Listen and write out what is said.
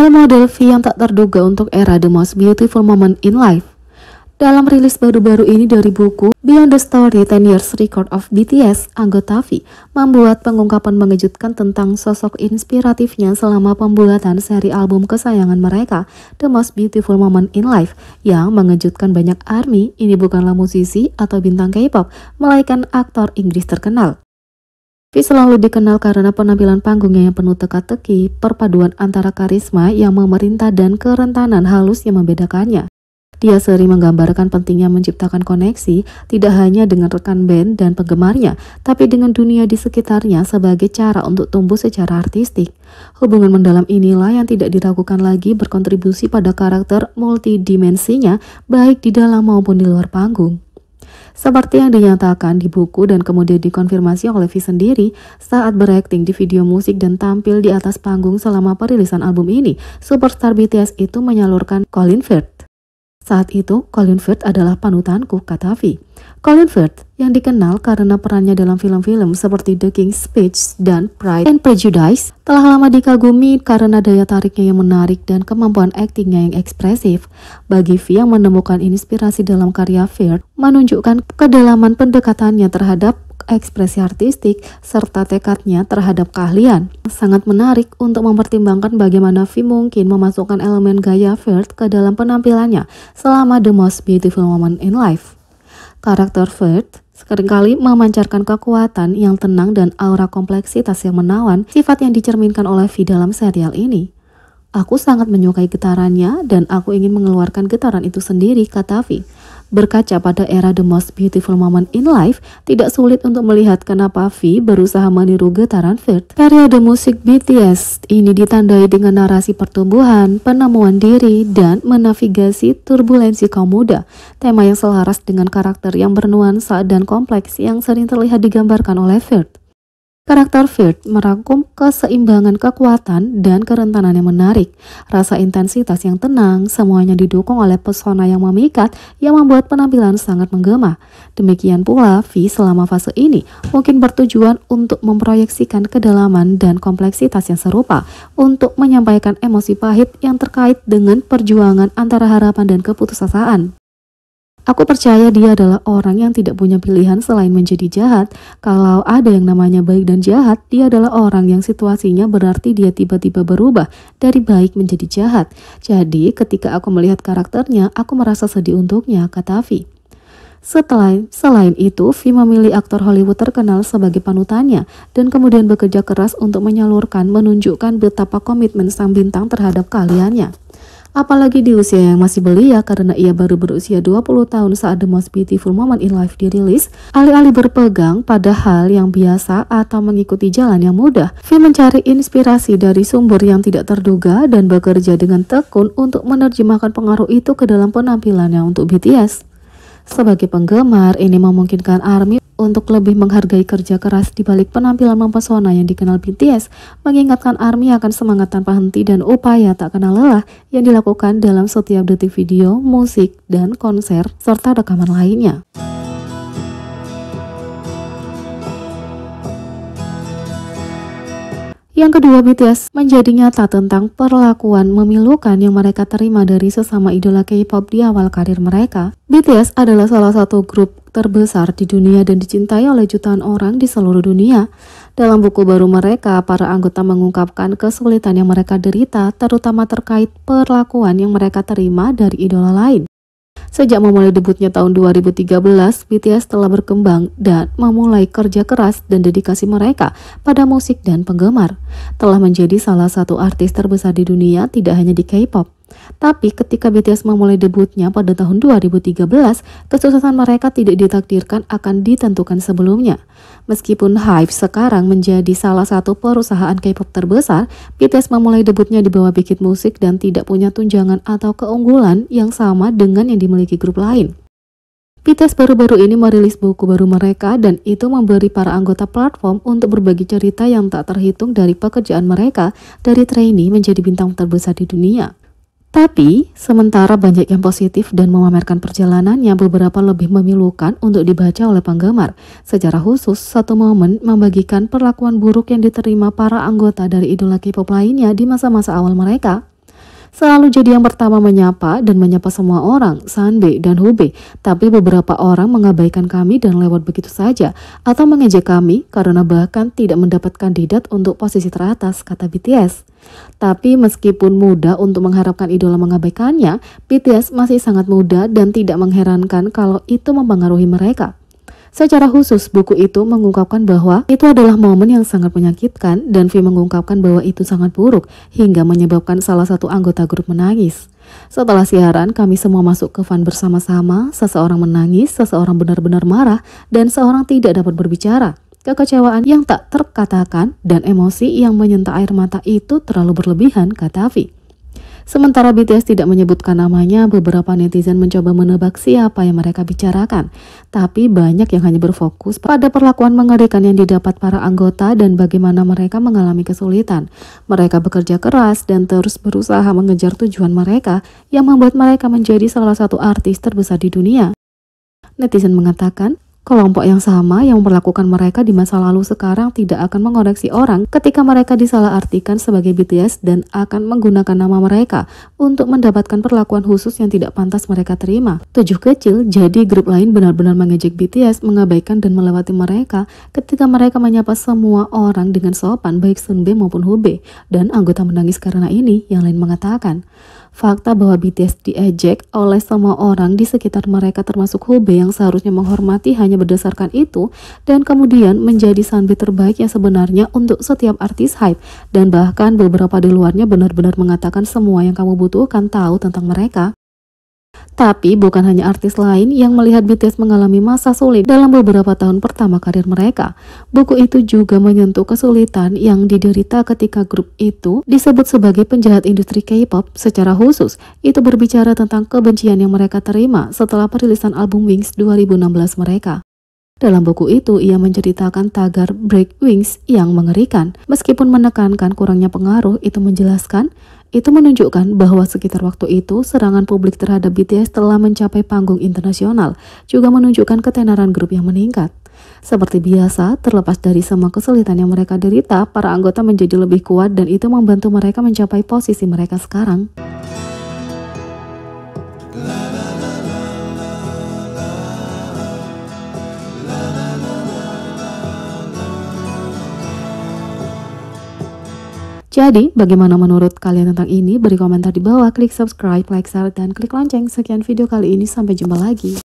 Role model V yang tak terduga untuk era The Most Beautiful Moment in Life. Dalam rilis baru-baru ini dari buku Beyond the Story 10 Years Record of BTS, anggota V membuat pengungkapan mengejutkan tentang sosok inspiratifnya selama pembuatan seri album kesayangan mereka, The Most Beautiful Moment in Life, yang mengejutkan banyak ARMY. Ini bukanlah musisi atau bintang K-pop, melainkan aktor Inggris terkenal. V selalu dikenal karena penampilan panggungnya yang penuh teka-teki, perpaduan antara karisma yang memerintah dan kerentanan halus yang membedakannya. Dia sering menggambarkan pentingnya menciptakan koneksi tidak hanya dengan rekan band dan penggemarnya, tapi dengan dunia di sekitarnya sebagai cara untuk tumbuh secara artistik. Hubungan mendalam inilah yang tidak diragukan lagi berkontribusi pada karakter multidimensinya, baik di dalam maupun di luar panggung. Seperti yang dinyatakan di buku dan kemudian dikonfirmasi oleh V sendiri saat berakting di video musik dan tampil di atas panggung selama perilisan album ini, superstar BTS itu menyalurkan Colin Firth. Saat itu, Colin Firth adalah panutanku, kata V. Colin Firth yang dikenal karena perannya dalam film-film seperti The King's Speech dan Pride and Prejudice telah lama dikagumi karena daya tariknya yang menarik dan kemampuan aktingnya yang ekspresif. Bagi V yang menemukan inspirasi dalam karya Firth menunjukkan kedalaman pendekatannya terhadap ekspresi artistik serta tekadnya terhadap keahlian. Sangat menarik untuk mempertimbangkan bagaimana V mungkin memasukkan elemen gaya Firth ke dalam penampilannya selama The Most Beautiful Moment in Life. Karakter Firth seringkali memancarkan kekuatan yang tenang dan aura kompleksitas yang menawan, sifat yang dicerminkan oleh V dalam serial ini. Aku sangat menyukai getarannya dan aku ingin mengeluarkan getaran itu sendiri, kata V. Berkaca pada era The Most Beautiful Moment in Life, tidak sulit untuk melihat kenapa V berusaha meniru getaran Firth. Periode musik BTS ini ditandai dengan narasi pertumbuhan, penemuan diri, dan menavigasi turbulensi kaum muda. Tema yang selaras dengan karakter yang bernuansa dan kompleks yang sering terlihat digambarkan oleh Firth. Karakter Firth merangkum keseimbangan kekuatan dan kerentanan yang menarik, rasa intensitas yang tenang, semuanya didukung oleh pesona yang memikat yang membuat penampilan sangat menggema. Demikian pula V selama fase ini mungkin bertujuan untuk memproyeksikan kedalaman dan kompleksitas yang serupa untuk menyampaikan emosi pahit yang terkait dengan perjuangan antara harapan dan keputusasaan. Aku percaya dia adalah orang yang tidak punya pilihan selain menjadi jahat. Kalau ada yang namanya baik dan jahat, dia adalah orang yang situasinya berarti dia tiba-tiba berubah dari baik menjadi jahat. Jadi ketika aku melihat karakternya, aku merasa sedih untuknya, kata V. Selain itu, V memilih aktor Hollywood terkenal sebagai panutannya dan kemudian bekerja keras untuk menunjukkan betapa komitmen sang bintang terhadap keahliannya. Apalagi di usia yang masih belia karena ia baru berusia 20 tahun saat The Most Beautiful Moment in Life dirilis. Alih-alih berpegang pada hal yang biasa atau mengikuti jalan yang mudah, V mencari inspirasi dari sumber yang tidak terduga dan bekerja dengan tekun untuk menerjemahkan pengaruh itu ke dalam penampilannya untuk BTS. Sebagai penggemar, ini memungkinkan ARMY untuk lebih menghargai kerja keras di balik penampilan mempesona yang dikenal BTS, mengingatkan ARMY akan semangat tanpa henti dan upaya tak kenal lelah yang dilakukan dalam setiap detik video, musik, dan konser, serta rekaman lainnya. Yang kedua, BTS menjadi nyata tentang perlakuan memilukan yang mereka terima dari sesama idola K-pop di awal karir mereka. BTS adalah salah satu grup terbesar di dunia dan dicintai oleh jutaan orang di seluruh dunia. Dalam buku baru mereka, para anggota mengungkapkan kesulitan yang mereka derita, terutama terkait perlakuan yang mereka terima dari idola lain. Sejak memulai debutnya tahun 2013, BTS telah berkembang dan memulai kerja keras dan dedikasi mereka pada musik dan penggemar. Telah menjadi salah satu artis terbesar di dunia tidak hanya di K-pop. Tapi ketika BTS memulai debutnya pada tahun 2013, kesuksesan mereka tidak ditakdirkan akan ditentukan sebelumnya. Meskipun HYBE sekarang menjadi salah satu perusahaan K-pop terbesar, BTS memulai debutnya di bawah Big Hit Music dan tidak punya tunjangan atau keunggulan yang sama dengan yang dimiliki grup lain. BTS baru-baru ini merilis buku baru mereka dan itu memberi para anggota platform untuk berbagi cerita yang tak terhitung dari pekerjaan mereka dari trainee menjadi bintang terbesar di dunia. Tapi, sementara banyak yang positif dan memamerkan perjalanannya, beberapa lebih memilukan untuk dibaca oleh penggemar. Secara khusus, satu momen membagikan perlakuan buruk yang diterima para anggota dari idola K-pop lainnya di masa-masa awal mereka. selalu jadi yang pertama menyapa dan menyapa semua orang, Sanbe dan Hube. Tapi beberapa orang mengabaikan kami dan lewat begitu saja, atau mengejek kami karena bahkan tidak mendapat kandidat untuk posisi teratas, kata BTS. Tapi meskipun mudah untuk mengharapkan idola mengabaikannya, BTS masih sangat muda dan tidak mengherankan kalau itu mempengaruhi mereka. Secara khusus, buku itu mengungkapkan bahwa itu adalah momen yang sangat menyakitkan dan V mengungkapkan bahwa itu sangat buruk hingga menyebabkan salah satu anggota grup menangis. Setelah siaran, kami semua masuk ke van bersama-sama, seseorang menangis, seseorang benar-benar marah, dan seorang tidak dapat berbicara. Kekecewaan yang tak terkatakan dan emosi yang menyentak air mata itu terlalu berlebihan, kata V. Sementara BTS tidak menyebutkan namanya, beberapa netizen mencoba menebak siapa yang mereka bicarakan. Tapi banyak yang hanya berfokus pada perlakuan mengerikan yang didapat para anggota dan bagaimana mereka mengalami kesulitan. Mereka bekerja keras dan terus berusaha mengejar tujuan mereka yang membuat mereka menjadi salah satu artis terbesar di dunia. Netizen mengatakan, kelompok yang sama yang memperlakukan mereka di masa lalu sekarang tidak akan mengoreksi orang ketika mereka disalahartikan sebagai BTS dan akan menggunakan nama mereka untuk mendapatkan perlakuan khusus yang tidak pantas mereka terima. 7 kecil, jadi grup lain benar-benar mengejek BTS, mengabaikan dan melewati mereka ketika mereka menyapa semua orang dengan sopan, baik Sunbe maupun Hube, dan anggota menangis karena ini, yang lain mengatakan. Fakta bahwa BTS diejek oleh semua orang di sekitar mereka termasuk Hube yang seharusnya menghormati hanya berdasarkan itu dan kemudian menjadi Sanbe terbaik yang sebenarnya untuk setiap artis hype dan bahkan beberapa di luarnya benar-benar mengatakan semua yang kamu butuhkan tahu tentang mereka. Tapi bukan hanya artis lain yang melihat BTS mengalami masa sulit dalam beberapa tahun pertama karir mereka. Buku itu juga menyentuh kesulitan yang diderita ketika grup itu disebut sebagai penjahat industri K-pop. Secara khusus, itu berbicara tentang kebencian yang mereka terima setelah perilisan album Wings 2016 mereka. Dalam buku itu, ia menceritakan tagar Break Wings yang mengerikan. Meskipun menekankan kurangnya pengaruh, itu menunjukkan bahwa sekitar waktu itu, serangan publik terhadap BTS telah mencapai panggung internasional, juga menunjukkan ketenaran grup yang meningkat. Seperti biasa, terlepas dari semua kesulitan yang mereka derita, para anggota menjadi lebih kuat dan itu membantu mereka mencapai posisi mereka sekarang. Jadi, bagaimana menurut kalian tentang ini? Beri komentar di bawah, klik subscribe, like, share, dan klik lonceng. Sekian video kali ini, sampai jumpa lagi.